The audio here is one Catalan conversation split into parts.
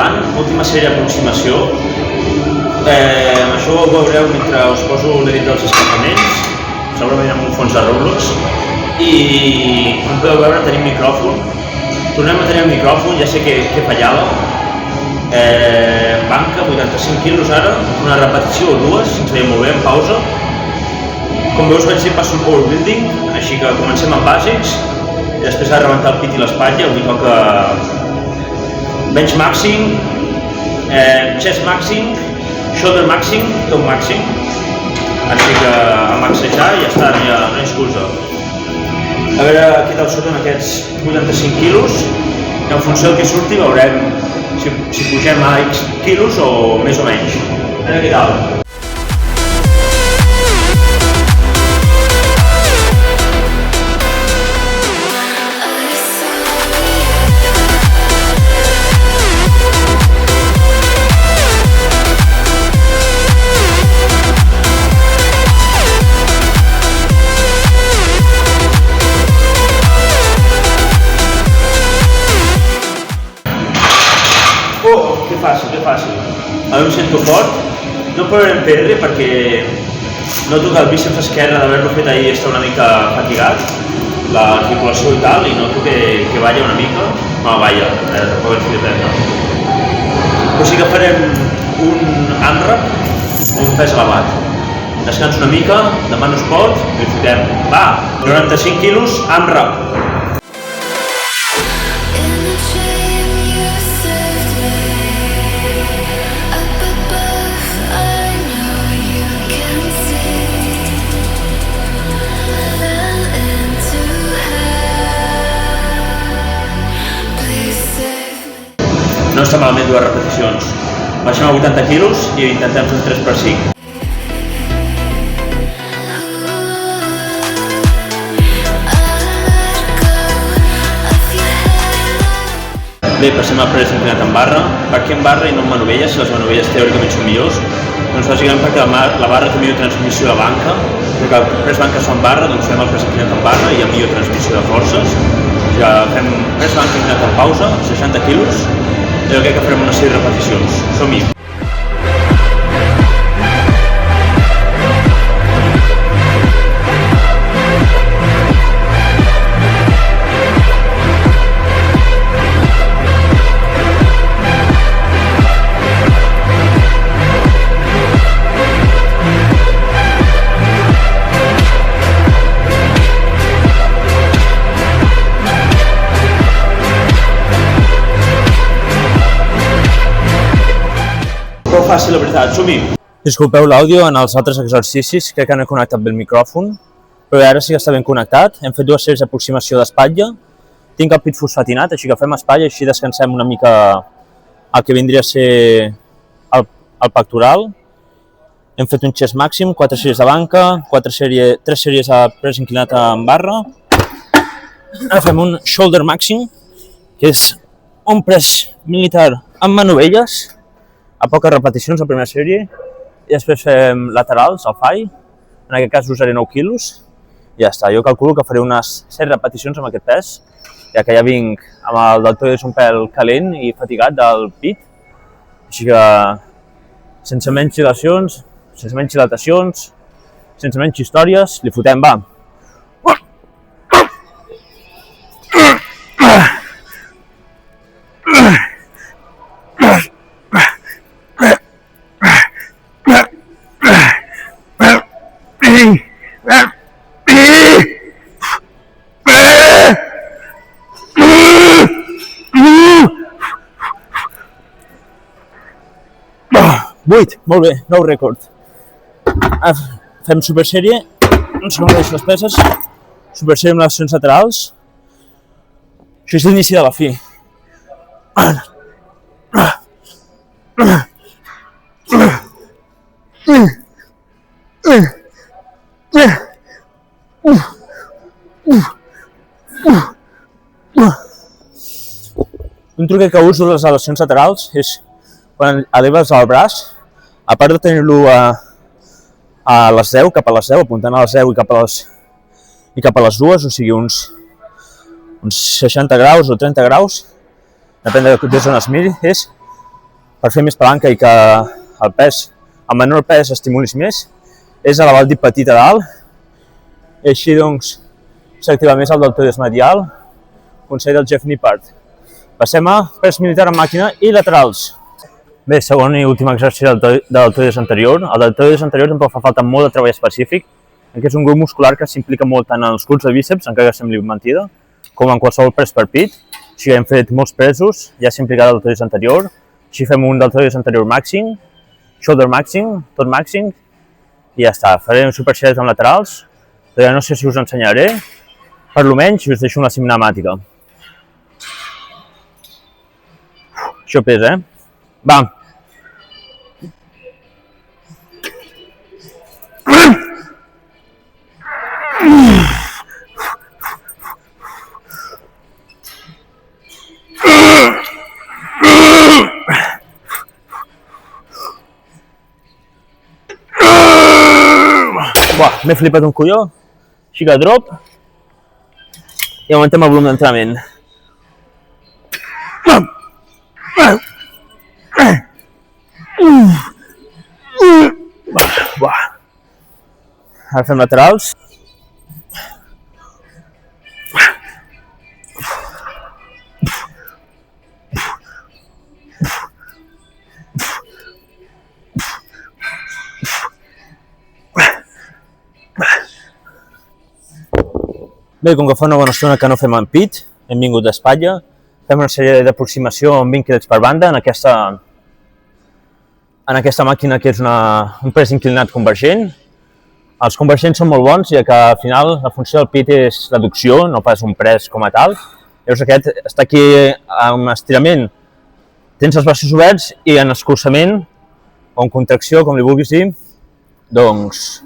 endavant, última sèrie d'aproximació. Això ho veureu mentre us poso l'edit dels escapaments, segurament amb un fons de Roblox. I com podeu veure tenim micròfon. Tornem a tenir el micròfon, ja sé que fallava. Banca, 85 quilos ara, una repetició o dues, ens veiem molt bé en pausa. Com veus vaig dir passo el power building, així que comencem amb bàsics. I després ha de rebentar el pit i l'espatlla, avui toca bench maxing, chest maxing, shoulder maxing, top maxing. Així que a maxejar i ja està, no hi ha excusa. A veure què tal surten aquests 85 quilos i en funció del que surti veurem si pugem a X quilos o més o menys. A veure què tal. Que fàcil. Ara em sento fort, no podrem perdre perquè noto que el bíceps esquerre d'haver-lo fet ahir està una mica fatigat, l'articulació i tal, i noto que balla una mica. No, balla, tampoc ens de perdre. Però sí que farem un AMRAP o un pes elevat. Descanso una mica, demà no es pot, i ho fotem. Va, 95 quilos, AMRAP. No està malament dues repeticions. Baixem a 80 quilos i intentem fer un 3x5. Bé, passem al press inclinat en barra. Per què en barra i no en manovelles, si les manovelles teòricament són millors? Doncs bàsicament perquè la barra té millor transmissió de banca, perquè el press banca es fa en barra, doncs fem el press inclinat en barra i hi ha millor transmissió de forces. Ja fem press banca inclinat en pausa, 60 quilos, i crec que farem una sèrie de repeticions. Som-hi! Fàcil, la veritat, som-hi! Disculpeu l'àudio en els altres exercicis, crec que no he connectat bé el micròfon, però ara sí que està ben connectat. Hem fet dues sèries d'aproximació d'espatlla. Tinc el pit fosfatinat, així que fem espatlla, així descansem una mica el que vindria a ser el pectoral. Hem fet un chest màxim, 4 sèries de banca, 3 sèries de press inclinat en barra. Ara fem un shoulder màxim, que és un press militar amb manovelles, a poques repeticions la primera sèrie, i després fem laterals, al fall, en aquest cas usaré 9 quilos, i ja està. Jo calculo que faré unes 7 repeticions amb aquest pes, ja que ja vinc amb el deltoide un pèl calent i fatigat del pit, així que sense menys dilacions, sense menys dilatacions, sense menys històries, li fotem, va! Vuit, molt bé, nou rècord. Fem supersèrie, no sé com deixo les peses, supersèrie amb les accions laterals. Això és l'inici de la fi. Un truquet que uso les elevacions laterals és quan eleves el braç, a part de tenir-lo a les 10, cap a les 10, apuntant a les 10 i cap a les 2, o sigui uns 60 graus o 30 graus, depèn de des d'on es miri, és per fer més palanca i que el pes, el menor pes estimulis més, és elevar el dit petit a dalt, i així doncs s'activa més el deltoides medial, consell del Jeff Nippard. Passem a pes militar en màquina i laterals. Bé, segon i últim exercici del deltoides anterior. El deltoides anterior tampoc fa falta molt de treball específic, que és un grup muscular que s'implica molt tant en els glúts de bíceps, encara que sembli mentida, com en qualsevol pres per pit. Així hem fet molts presos, ja s'implica el deltoides anterior. Així fem un deltoides anterior màxim, shoulder màxim, tot màxim, i ja està. Farem supersèries amb laterals, però ja no sé si us ensenyaré, per lo menys, i us deixo una cinemàtica. Això pesa, Va. M'he flipat un colló, així que drop, i augmentem el volum d'entrenament. Ara fem laterals. Bé, com que fa una bona estona que no fem en pit, hem vingut d'espatlla, fem una sèrie d'aproximació amb 20 kg per banda en aquesta màquina que és un pres inclinat convergent. Els convergents són molt bons, ja que al final la funció del pit és l'adducció, no pas un pres com a tal. Llavors aquest està aquí amb estirament, tens els braços oberts i en escurçament o en contracció, com li vulguis dir, doncs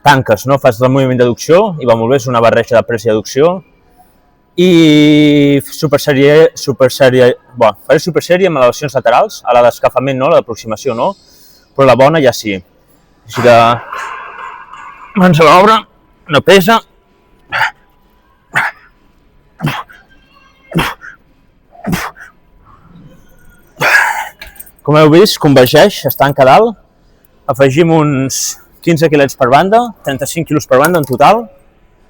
tanques, no? Fas el moviment d'adducció i va molt bé, és una barreja de pres i adducció. I faré supersèrie amb elevacions laterals, a la d'escalfament no, a l'aproximació no, però la bona ja sí. Així que mans a l'obra, no pesa. Com heu vist, convergeix, es tanca a dalt. Afegim uns 15 kg per banda, 35 kg per banda en total.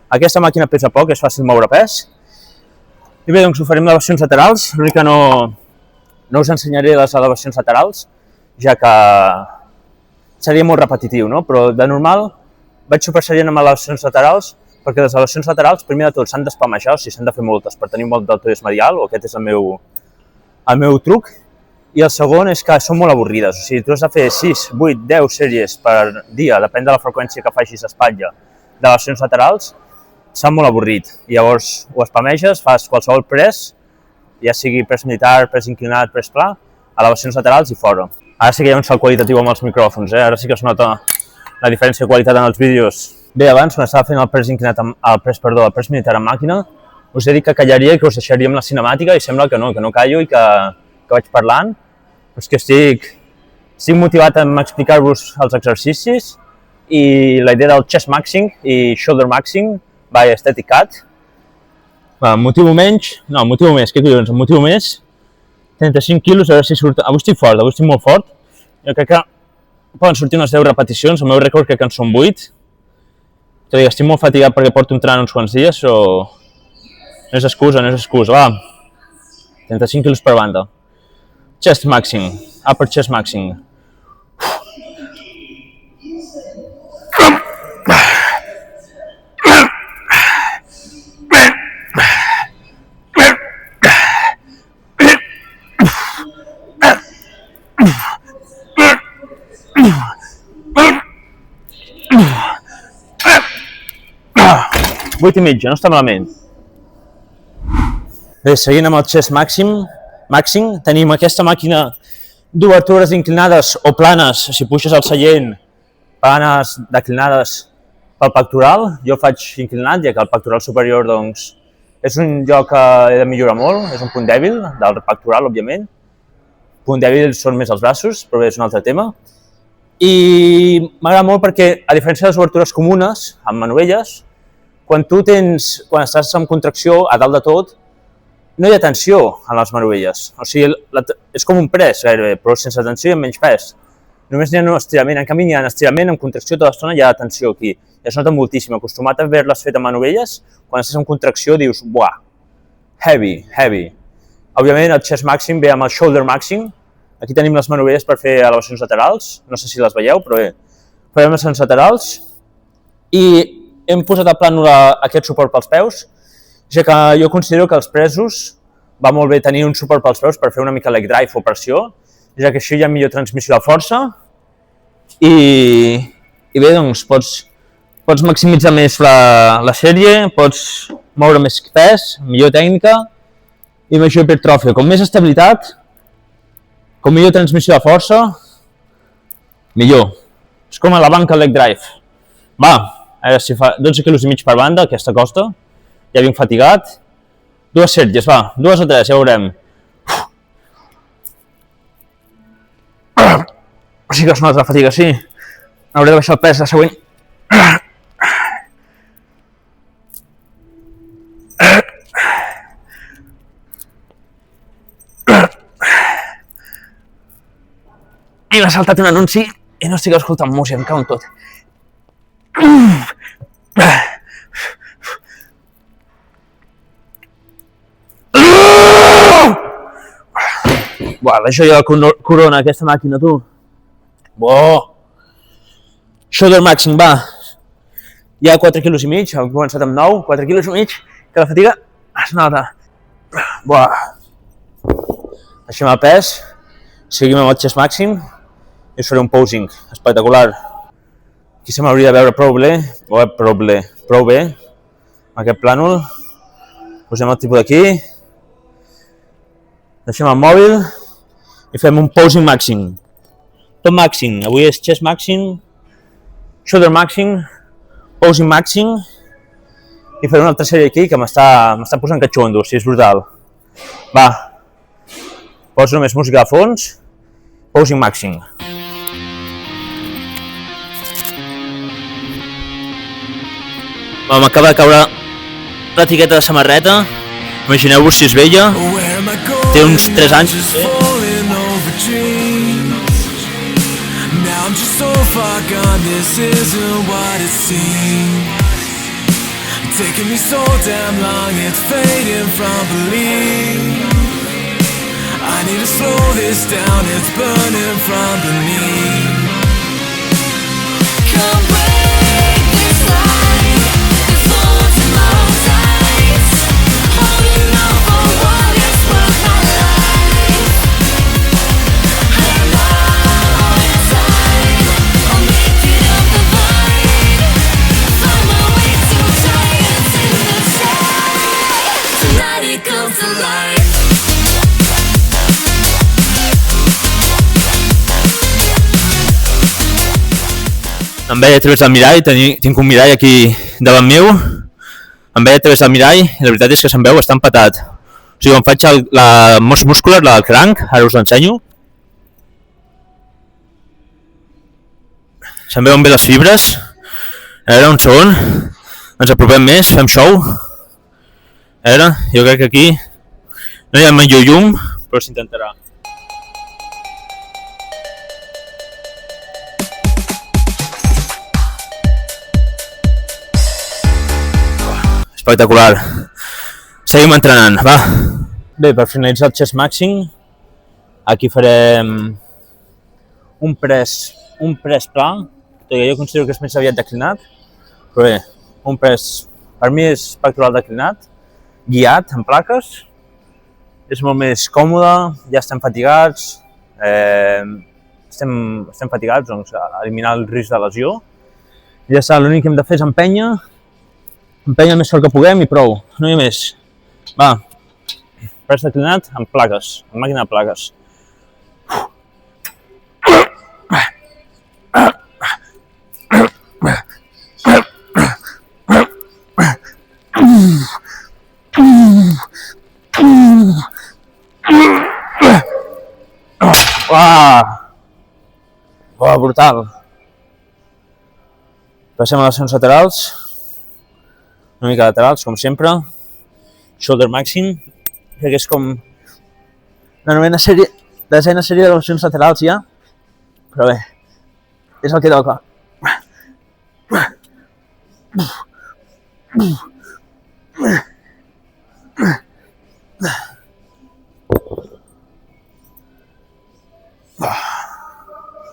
Aquesta màquina pesa poc, és fàcil moure pes. I bé, doncs ho farem elevacions laterals. L'únic que no us ensenyaré les elevacions laterals, ja que seria molt repetitiu, no? Però de normal vaig superserient amb elevacions laterals, perquè les elevacions laterals, primer de tot, s'han d'espalmejar, o sigui, s'han de fer moltes per tenir molt deltoides medial, o aquest és el meu truc. I el segon és que són molt avorrides, o sigui, tu has de fer 6, 8, 10 sèries per dia, depèn de la freqüència que facis espatlla, d'elevacions laterals, sap molt avorrit. I llavors ho espalmeges, fas qualsevol pres, ja sigui pres militar, pres inclinat, pres pla, elevacions laterals i fora. Ara sí que hi ha un salt qualitatiu amb els micròfons, ara sí que es nota la diferència de qualitat en els vídeos. Bé, abans, quan estava fent el pres inclinat, el pres militar en màquina, us he dit que callaria i que us deixaríem la cinemàtica i sembla que no callo i que vaig parlant, però és que estic motivat a explicar-vos els exercicis i la idea del chest maxing i shoulder maxing by Aesthetic Cat. Motivo més, què collons, motivo més, 35 quilos, a veure si surt, avui estic fort, avui estic molt fort, jo crec que poden sortir unes 10 repeticions, el meu rècord crec que en són 8, tot i que estic molt fatigat perquè porto entrenant uns quants dies, però no és excusa, va, 35 quilos per banda. Chest maxing, upper chest maxing. Vuit i mitja, no està malament. Bé, seguint amb el chest maxing, tenim aquesta màquina d'obertures inclinades o planes, si puixes el seient, planes declinades pel pectoral. Jo faig inclinat, ja que el pectoral superior doncs, és un lloc que he de millorar molt, és un punt dèbil del pectoral, òbviament. Punt dèbil són més els braços, però bé, és un altre tema. I m'agrada molt perquè, a diferència de les obertures comunes, amb manovelles, quan estàs en contracció, a dalt de tot, no hi ha tensió en les manovelles. O sigui, és com un press gairebé, però sense tensió i amb menys pes. Només n'hi ha un estirament, en canvi n'hi ha estirament, amb contracció tota l'estona hi ha tensió aquí. I es nota moltíssim. Acostumat a haver-les fet amb manovelles, quan estàs en contracció dius, buah, heavy, heavy. Òbviament el chest màxim ve amb el shoulder màxim. Aquí tenim les manovelles per fer elevacions laterals, no sé si les veieu, però bé. Farem les laterals i hem posat a plànol aquest suport pels peus, ja que jo considero que els presos va molt bé tenir un suport pels peus per fer una mica leg drive o pressió, ja que així hi ha millor transmissió de força i bé, doncs pots maximitzar més la sèrie, pots moure més pes, millor tècnica i major hipertròfia. Com més estabilitat, com millor transmissió de força, millor. És com a la banca leg drive. Va, a veure si fa 12 quilos i mig per banda, aquesta costa. Ja vinc fatigat. 2 sèries, va, 2 o 3, ja veurem. Sí que es nota la fatiga, sí. Hauré de baixar el pes, la següent. I m'ha saltat un anunci i no estic escoltant música, em cau en tot. Buah, la joia de la corona, aquesta màquina, tu. Bo! Shoulder maxing, va. Ja 4 quilos i mig, hem començat amb 9, 4 quilos i mig, que la fatiga es nota. Buah. Deixem el pes, seguim amb el chest màxim i us faré un posing espectacular. Aquí se m'hauria de veure prou bé, amb aquest plànol. Posem el tipus d'aquí, deixem el mòbil i fem un posing màxim. Tot màxim, avui és chest màxim, shoulder màxim, posing màxim i faré una altra sèrie aquí que m'està posant catxondo, si és brutal. Va, poso només música de fons, posing màxim. M'acaba de caure l'etiqueta de samarreta, imagineu-vos si és vella, té uns 3 anys. I'm just so far gone, this isn't what it seemed. Taking me so damn long, it's fading from belief. I need to slow this down, it's burning from beneath. Come break this line, this flows in my tides, holding on for what is worth my life. I'm on time, I'll make it up the vine, find my way to giants in the sky. Tonight it comes to life. Em veia a través del mirall, tinc un mirall aquí davant meu, em veia a través del mirall i la veritat és que se'm veu bastant patat. O sigui, quan faig la mos muscular, la del cranc, ara us l'ensenyo. Se'm veuen bé les fibres. A veure, un segon, ens apropem més, fem show. A veure, jo crec que aquí no hi ha millor llum, però s'intentarà. Espectacular. Seguim entrenant, va. Bé, per finalitzar el chest màxim, aquí farem un press pla, tot i que jo considero que és més aviat declinat, però bé, un press, per mi és pectoral declinat, guiat en plaques, és molt més còmode, ja estem fatigats, estem fatigats, doncs eliminar el risc de lesió. Ja està, l'únic que hem de fer és empènyer el més fort que puguem i prou, no hi ha més. Va, press declinat amb plaques, amb màquina de plaques. Uah, brutal. Passem a les accions laterals. Una mica laterals, com sempre. Shoulder màxim. perquè és com una novena sèrie, la desena sèrie d'elevacions laterals ja, però bé, és el que toca.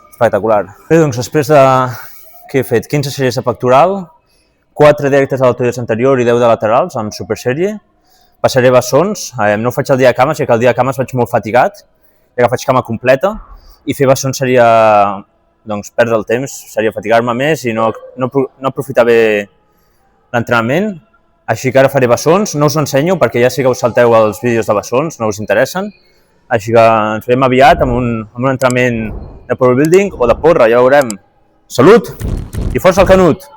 Espectacular. Bé, doncs després de que he fet 15 sèries de pectoral, 4 directes a l'altòries anterior i 10 de laterals amb supersèrie, passaré bessons, no ho faig el dia de cames, ja que el dia de cames vaig molt fatigat, ja que faig cama completa, i fer bessons seria doncs, perdre el temps, seria fatigar-me més i no aprofitar bé l'entrenament, així que ara faré bessons, no us ho ensenyo perquè ja sí que us salteu els vídeos de bessons, no us interessen, així que ens veiem aviat amb un entrenament de powerbuilding o de porra, ja veurem. Salut i força al Canut!